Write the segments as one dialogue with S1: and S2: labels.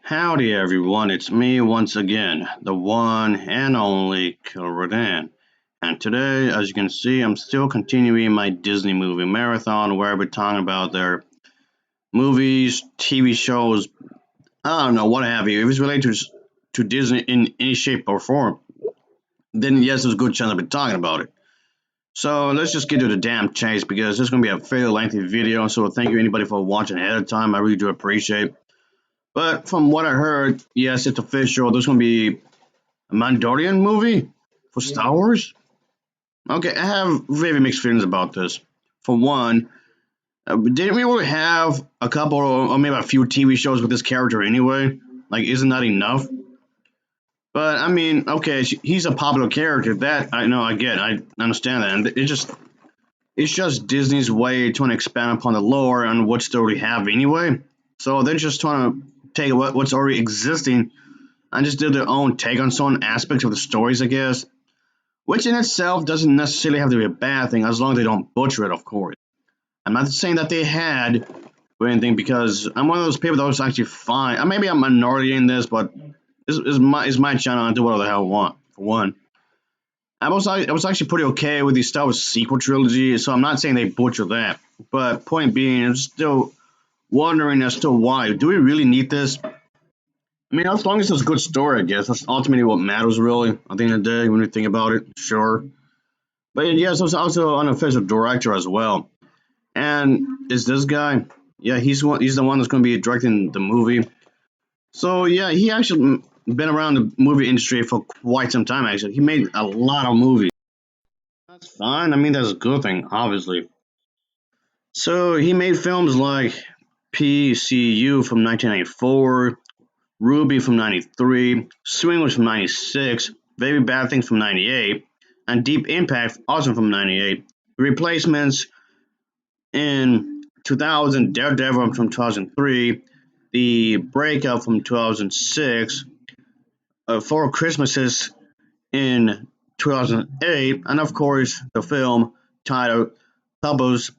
S1: Howdy everyone, it's me once again, the one and only Killer Rodan. And today, as you can see, I'm still continuing my Disney movie marathon where I'll be talking about their movies, TV shows, I don't know, what have you. If it's related to Disney in any shape or form, then yes, there's a good chance I'll be talking about it. So let's just get to the damn chase because this is going to be a fairly lengthy video. So thank you anybody for watching ahead of time. I really do appreciate it. But from what I heard, yes, it's official. There's going to be a Mandalorian movie for Star Wars? Okay, I have very mixed feelings about this. For one, didn't we already have a couple or maybe a few TV shows with this character anyway? Like, isn't that enough? But I mean, okay, he's a popular character. That I know, I get, I understand that, and it's just Disney's way to expand upon the lore and what's they already have anyway. So they're just trying to take what's already existing and just do their own take on certain aspects of the stories, I guess. Which in itself doesn't necessarily have to be a bad thing as long as they don't butcher it, of course. I'm not saying that they had or anything because I'm one of those people that was actually fine. Maybe I'm a minority in this, but it's my channel. I do whatever the hell I want, for one. I was actually pretty okay with the Star Wars sequel trilogy, so I'm not saying they butchered that. But point being, I'm still wondering as to why. Do we really need this? I mean, as long as it's a good story, I guess. That's ultimately what matters, really, at the end of the day, when you think about it, sure. But yes, was also an official director as well. And is this guy? Yeah, he's the one that's going to be directing the movie. So yeah, he actually been around the movie industry for quite some time. Actually, he made a lot of movies. That's fine. I mean, that's a good thing, obviously. So he made films like PCU from 1994, Ruby from 93, Swing was from 96, Very Bad Things from 98, and Deep Impact also from 98. Replacements in 2000, Daredevil from 2003, The Breakup from 2006, Four Christmases in 2008, and of course the film titled Couples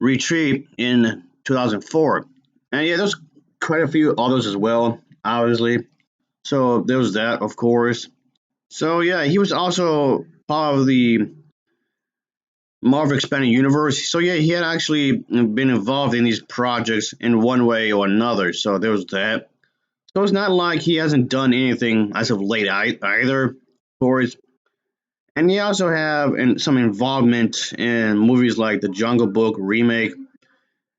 S1: Retreat in 2004. And yeah, there's quite a few others as well, obviously. So there was that, of course. So yeah, he was also part of the Marvel Expanded Universe. So yeah, he had actually been involved in these projects in one way or another. So there was that. So it's not like he hasn't done anything as of late either, of course. And he also have some involvement in movies like the Jungle Book remake,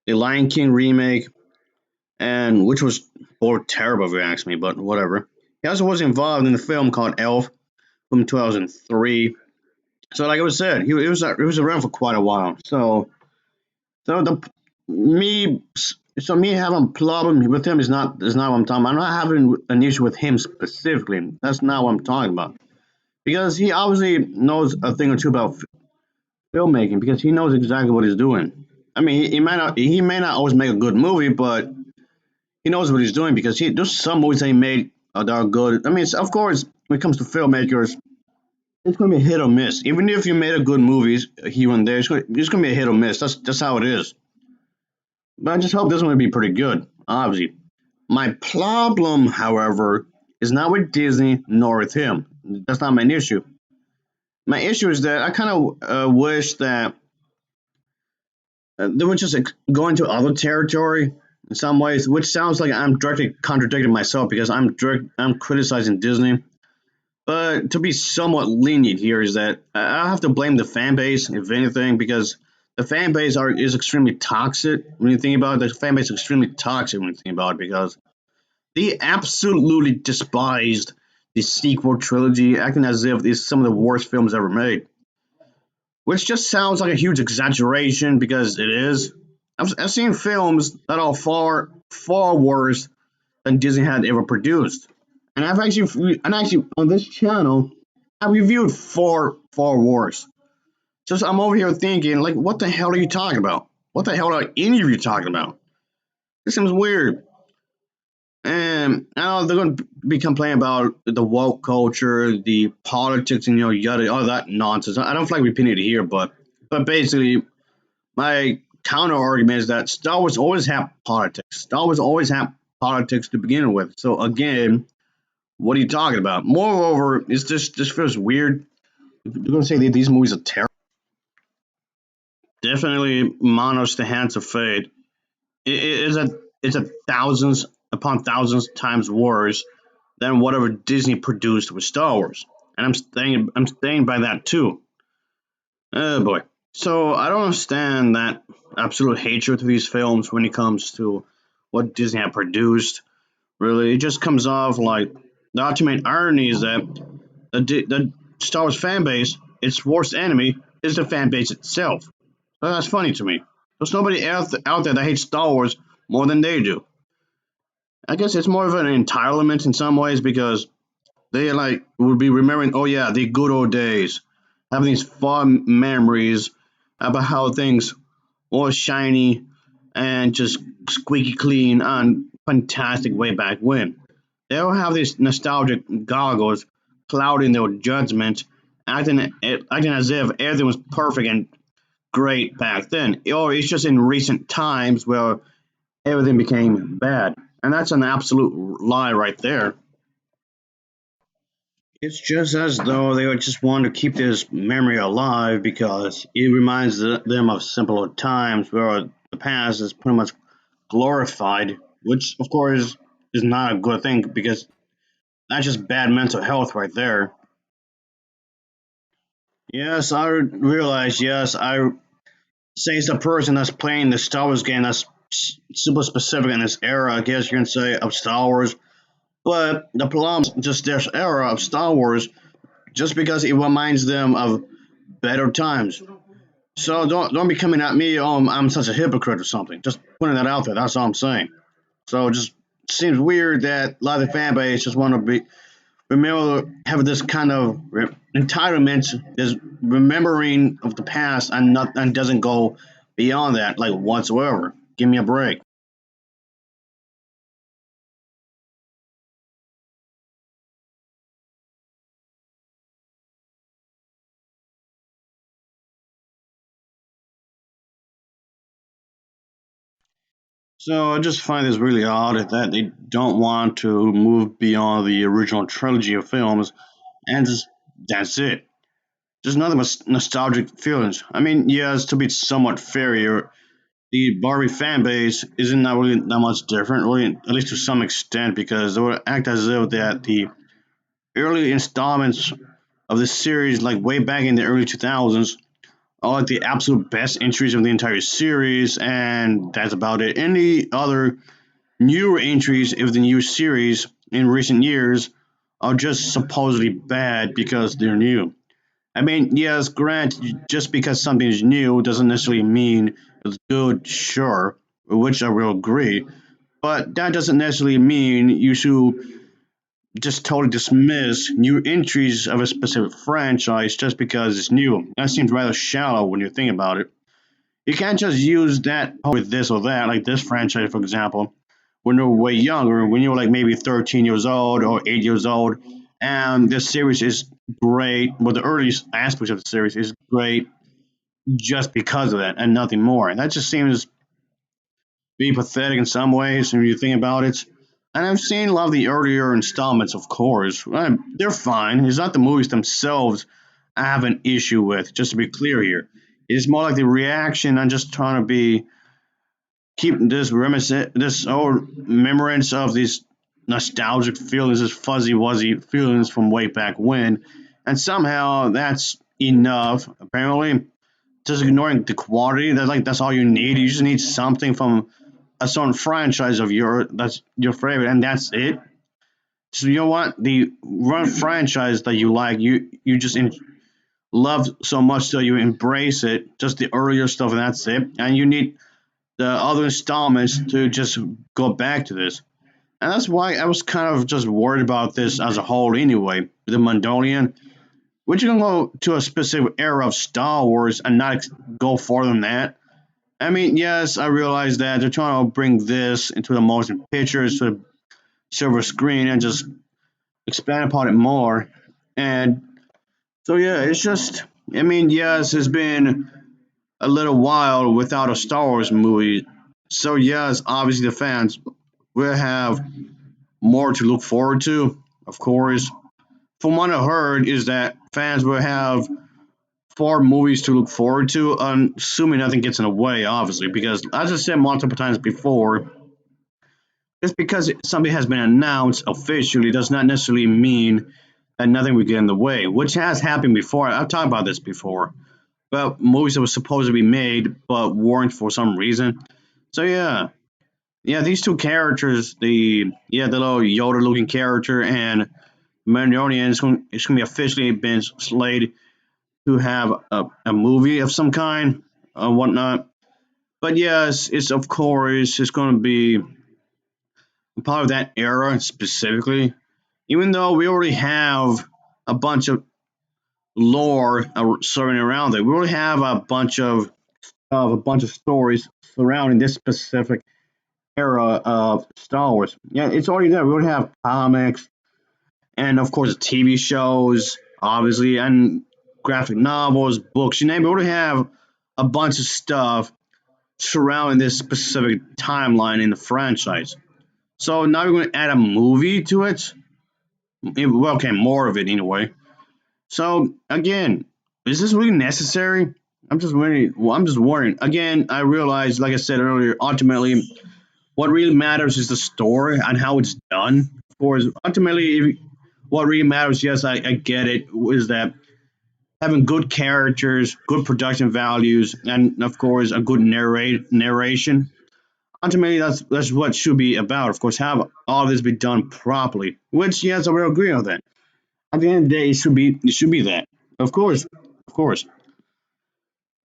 S1: the Lion King remake, and which was both terrible if you ask me, but whatever. He also was involved in the film called Elf from 2003. So like I was said, he was around for quite a while. So the me me having a problem with him is not what I'm talking about. I'm not having an issue with him specifically. That's not what I'm talking about. Because he obviously knows a thing or two about filmmaking because he knows exactly what he's doing. I mean, he may not always make a good movie, but he knows what he's doing because there's some movies that he made that are good. I mean, of course, when it comes to filmmakers, it's going to be hit or miss. Even if you made a good movie here and there, it's going to be a hit or miss. That's how it is. But I just hope this one will be pretty good, obviously. My problem, however, is not with Disney nor with him. That's not my issue. My issue is that I kind of wish that they would just go into other territory in some ways, which sounds like I'm directly contradicting myself because I'm criticizing Disney. But to be somewhat lenient here is that I have to blame the fan base, if anything, because the fan base is extremely toxic when you think about it. The fan base is extremely toxic when you think about it because they absolutely despised the sequel trilogy, acting as if it's some of the worst films ever made. Which just sounds like a huge exaggeration because it is. I've seen films that are far, far worse than Disney had ever produced. And actually on this channel, I reviewed far, far worse. Just I'm over here thinking, like, what the hell are you talking about? What the hell are any of you talking about? This seems weird. And now they're going to be complaining about the woke culture, the politics, and yada all that nonsense. I don't feel like repeating it here, but basically, my counter argument is that Star Wars always have politics. Star Wars always have politics to begin with. So again, what are you talking about? Moreover, it's just this feels weird. You're gonna say that these movies are terrible. Definitely Manos the Hands of Fate. It's a thousands upon thousands times worse than whatever Disney produced with Star Wars. And I'm staying by that too. Oh boy. So I don't understand that absolute hatred to these films when it comes to what Disney had produced. Really, it just comes off like the ultimate irony is that the Star Wars fan base, its worst enemy, is the fan base itself. So that's funny to me. There's nobody out there that hates Star Wars more than they do. I guess it's more of an entitlement in some ways because they like would be remembering, oh yeah, the good old days, having these fond memories about how things were shiny and just squeaky clean and fantastic way back when. They all have these nostalgic goggles clouding their judgment, acting as if everything was perfect and great back then. Or it's just in recent times where everything became bad. And that's an absolute lie right there. It's just as though they would just want to keep this memory alive because it reminds them of simpler times where the past is pretty much glorified, which of course is not a good thing because that's just bad mental health right there. Yes, I realize. Yes, I say it's the person that's playing the Star Wars game that's super specific in this era. I guess you can say of Star Wars, but the problem is just this era of Star Wars, just because it reminds them of better times. So don't be coming at me. I'm such a hypocrite or something. Just putting that out there. That's all I'm saying. So it just seems weird that a lot of the fan base just want to be remember have this kind of entitlement, this remembering of the past, and not and doesn't go beyond that like whatsoever. Give me a break. So I just find this really odd that they don't want to move beyond the original trilogy of films and just that's it. Just nothing but nostalgic feelings. I mean, yes, to be somewhat fair here, the Barbie fan base isn't that really that much different, really, at least to some extent, because they would act as if that the early installments of the series, like way back in the early 2000s, are like the absolute best entries of the entire series, and that's about it. Any other newer entries of the new series in recent years are just supposedly bad because they're new. I mean, yes, granted, just because something is new doesn't necessarily mean it's good, sure, which I will agree, but that doesn't necessarily mean you should just totally dismiss new entries of a specific franchise just because it's new. That seems rather shallow when you think about it. You can't just use that with this or that, like this franchise, for example, when you're way younger, when you're like maybe 13 years old or 8 years old, and this series is great, well, the earliest aspects of the series is great just because of that and nothing more. That just seems be pathetic in some ways when you think about it. And I've seen a lot of the earlier installments, of course. They're fine. It's not the movies themselves I have an issue with, just to be clear here. It's more like the reaction. I'm just trying to be keep this this old remembrance of these nostalgic feelings, this fuzzy wuzzy feelings from way back when, and somehow that's enough. Apparently, just ignoring the quantity. That's all you need. You just need something from a certain franchise of your that's your favorite, and that's it. So you know what? The one franchise that you like, you just love so much that you embrace it. Just the earlier stuff, and that's it. And you need the other installments to just go back to this. And that's why I was kind of just worried about this as a whole anyway. The Mandalorian, which you can go to a specific era of Star Wars and not go further than that. I mean, yes, I realize that they're trying to bring this into the motion pictures to the silver screen and just expand upon it more. And so, yeah, it's just, I mean, yes, it's been a little while without a Star Wars movie. So, yes, obviously the fans we'll have more to look forward to. Of course, from what I heard, is that fans will have four movies to look forward to, assuming nothing gets in the way, obviously. Because as I said multiple times before, just because something has been announced officially does not necessarily mean that nothing will get in the way, which has happened before. I've talked about this before. But movies that were supposed to be made but weren't for some reason. So yeah, these two characters, the little Yoda looking character and Mandalorian is going to be officially been slated to have a movie of some kind or whatnot. But yes, it's of course it's going to be part of that era specifically. Even though we already have a bunch of lore surrounding around it, we already have a bunch of stories surrounding this specific era of Star Wars. Yeah, it's already there. We already have comics and of course TV shows, obviously, and graphic novels, books. You name it. We already have a bunch of stuff surrounding this specific timeline in the franchise. So now we're going to add a movie to it. Well, okay, more of it anyway. So again, is this really necessary? I'm just wondering. Well, I'm just wondering. Again, I realize, like I said earlier, ultimately, what really matters is the story and how it's done. Of course, ultimately, what really matters, yes, I get it, is that having good characters, good production values, and of course, a good narration. Ultimately, that's what should be about. Of course, have all this be done properly. Which, yes, I will agree on that. At the end of the day, it should be that. Of course.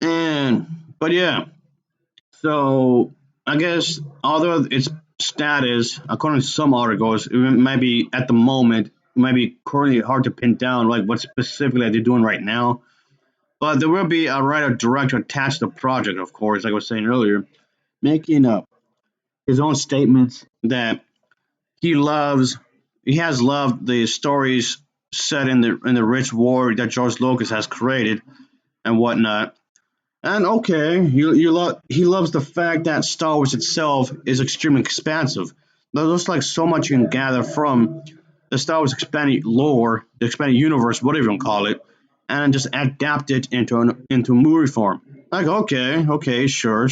S1: And but yeah, so I guess although its status, according to some articles, it might be at the moment, it might be currently hard to pin down like what specifically they're doing right now. But there will be a writer director attached to the project, of course, like I was saying earlier, making his own statements that he loves. He has loved the stories set in the rich world that George Lucas has created and whatnot. And okay, he loves the fact that Star Wars itself is extremely expansive. There's like so much you can gather from the Star Wars expanded lore, the expanded universe, whatever you want to call it, and just adapt it into movie form. Like okay, sure.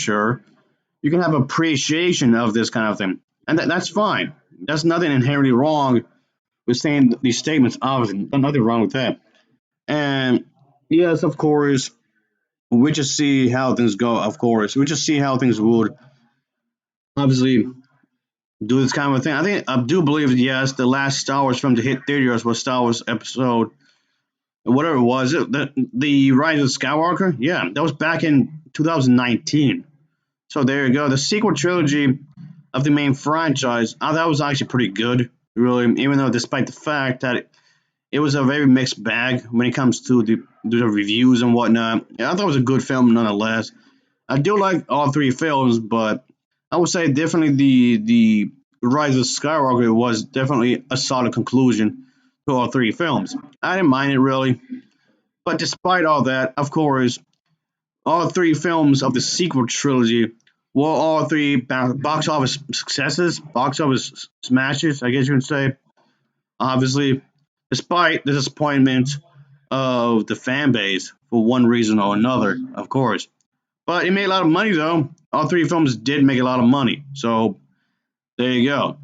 S1: You can have appreciation of this kind of thing, and that's fine. There's nothing inherently wrong with saying these statements. Obviously, nothing wrong with that. And yes, of course, we just see how things go. Of course, we just see how things would obviously do this kind of thing. I do believe yes, the last Star Wars film to hit theaters was Star Wars Episode whatever it was. The Rise of Skywalker. Yeah, that was back in 2019. So there you go. The sequel trilogy of the main franchise. That was actually pretty good, really. Even though, despite the fact that it was a very mixed bag when it comes to the reviews and whatnot. Yeah, I thought it was a good film nonetheless. I do like all three films, but I would say definitely the Rise of Skywalker was definitely a solid conclusion to all three films. I didn't mind it really, but despite all that, of course, all three films of the sequel trilogy were all three box office successes, box office smashes, I guess you can say. Obviously, despite the disappointment of the fan base for one reason or another, of course. But it made a lot of money though. All three films did make a lot of money. So there you go.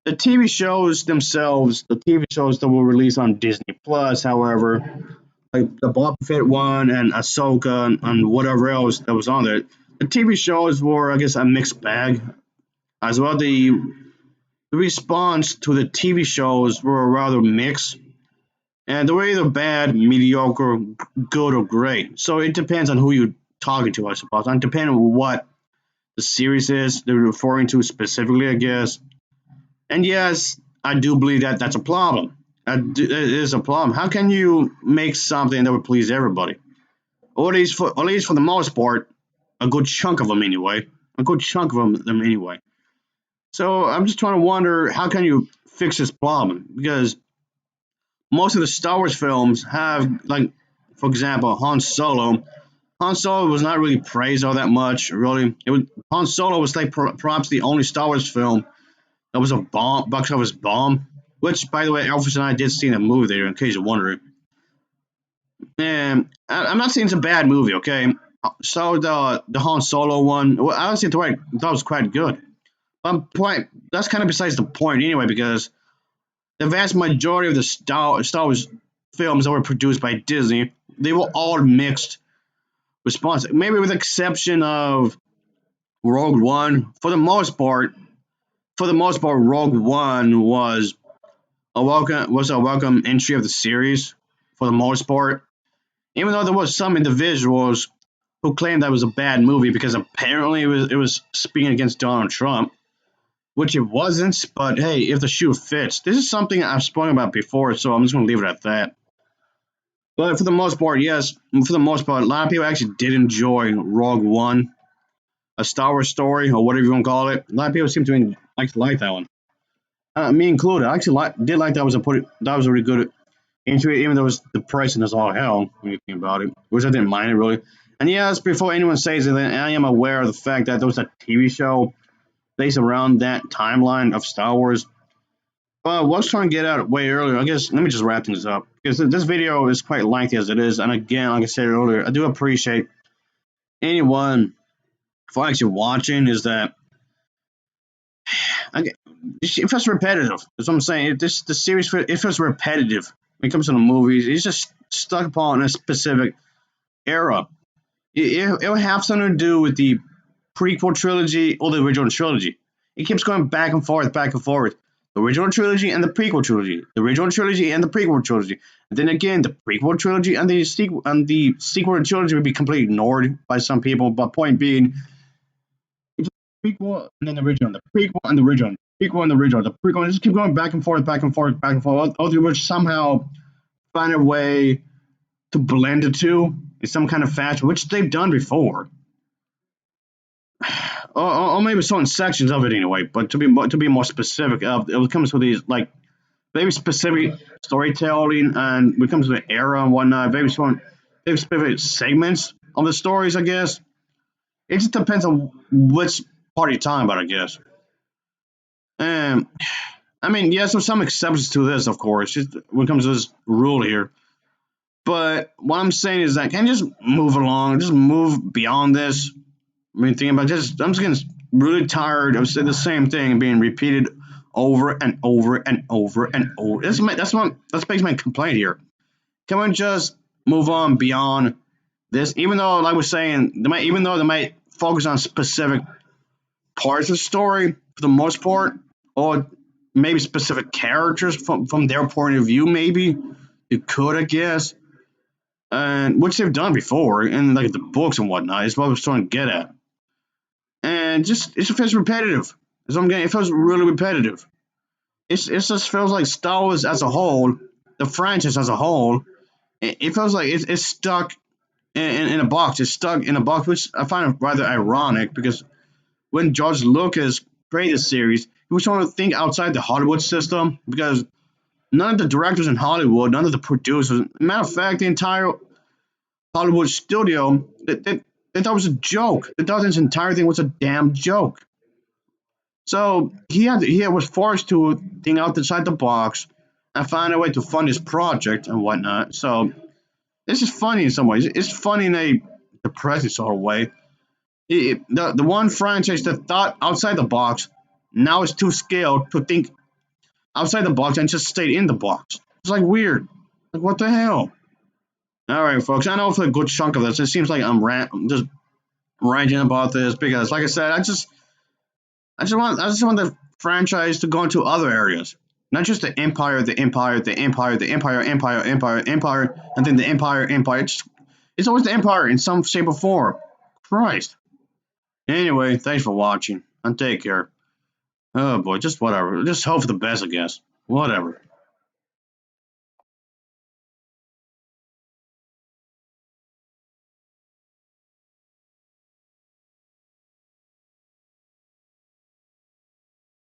S1: The TV shows themselves, the TV shows that were released on Disney Plus, however, like the Boba Fett one and Ahsoka and whatever else that was on there, the TV shows were, I guess, a mixed bag. As well, the response to the TV shows were rather mixed. And they were either bad, mediocre, good, or great. So it depends on who you're talking to, I suppose. And depending on what the series is they're referring to specifically, I guess. And yes, I do believe that that's a problem. It is a problem. How can you make something that would please everybody? Or at least for the most part, a good chunk of them anyway. A good chunk of them anyway. So I'm just trying to wonder how can you fix this problem? Because most of the Star Wars films have, like, for example, Han Solo. Han Solo was not really praised all that much, really. Han Solo was like perhaps the only Star Wars film That was a bomb, box office bomb. Which, by the way, Elvis and I did see in the movie there, in case you're wondering. And I'm not saying it's a bad movie, okay? So the Han Solo one, well, I honestly thought that was quite good. Point that's kind of besides the point anyway, because the vast majority of the Star Wars films that were produced by Disney, they were all mixed response. Maybe with the exception of Rogue One. For the most part, Rogue One was a welcome entry of the series. For the most part, even though there was some individuals who claimed that was a bad movie because apparently it was speaking against Donald Trump, which it wasn't. But hey, if the shoe fits, this is something I've spoken about before, so I'm just gonna leave it at that. But for the most part, yes, for the most part, a lot of people actually did enjoy Rogue One, a Star Wars story, or whatever you want to call it. A lot of people seem to like that one. Me included. I actually did like that was that was a really good into it, even though it was depressing as all hell when you think about it, which I didn't mind it really. And yes, before anyone says it, I am aware of the fact that there was a TV show based around that timeline of Star Wars. But what I was trying to get out way earlier, I guess, let me just wrap things up because this video is quite lengthy as it is. And again, like I said earlier, I do appreciate anyone for actually watching. Is that I, it feels repetitive. That's what I'm saying. The series it feels repetitive when it comes to the movies. It's just stuck upon a specific era. It will have something to do with the prequel trilogy or the original trilogy. It keeps going back and forth, back and forth. The original trilogy and the prequel trilogy. The original trilogy and the prequel trilogy. And then again, the prequel trilogy and the sequel trilogy would be completely ignored by some people. But point being, it's a prequel and then the original, the prequel and the original, prequel and the original, the prequel, and just keep going back and forth, back and forth, back and forth. All of which somehow find a way to blend the two in some kind of fashion, which they've done before. Or maybe certain sections of it anyway. But to be more specific, it comes with these like very specific storytelling, and when it comes to the era and whatnot, very specific segments of the stories. I guess it just depends on which part you're talking about. I guess. And I mean, yes, there's some exceptions to this, of course, just when it comes to this rule here. But what I'm saying is that can you just move along, just move beyond this. I mean, thinking about just, I'm just getting really tired of saying the same thing being repeated over and over and over and over. That's basically my complaint here. Can we just move on beyond this? Even though, like we're saying, even though they might focus on specific parts of the story for the most part, or maybe specific characters from their point of view, maybe it could, I guess, and which they've done before in like the books and whatnot. Is what I was trying to get at, and just it feels repetitive. Is what I'm getting. It feels really repetitive. It just feels like Star Wars as a whole, the franchise as a whole, it feels like it's stuck in a box. It's stuck in a box, which I find rather ironic because when George Lucas created the series, he was trying to think outside the Hollywood system because none of the directors in Hollywood, none of the producers, matter of fact, the entire Hollywood studio, they thought it was a joke. They thought this entire thing was a damn joke. So he was forced to think outside the box and find a way to fund his project and whatnot. So this is funny in some ways. It's funny in a depressing sort of way. The one franchise that thought outside the box now is too scared to think outside the box and just stayed in the box. It's like weird. Like what the hell? All right, folks. I know for a good chunk of this, it seems like I'm just ranting about this because, like I said, I just want the franchise to go into other areas, not just the empire, the empire, the empire, the empire, empire, empire, empire, and then the empire, empire. It's always the empire in some shape or form. Christ. Anyway, thanks for watching and take care. Oh boy, just whatever. Just hope for the best, I guess. Whatever.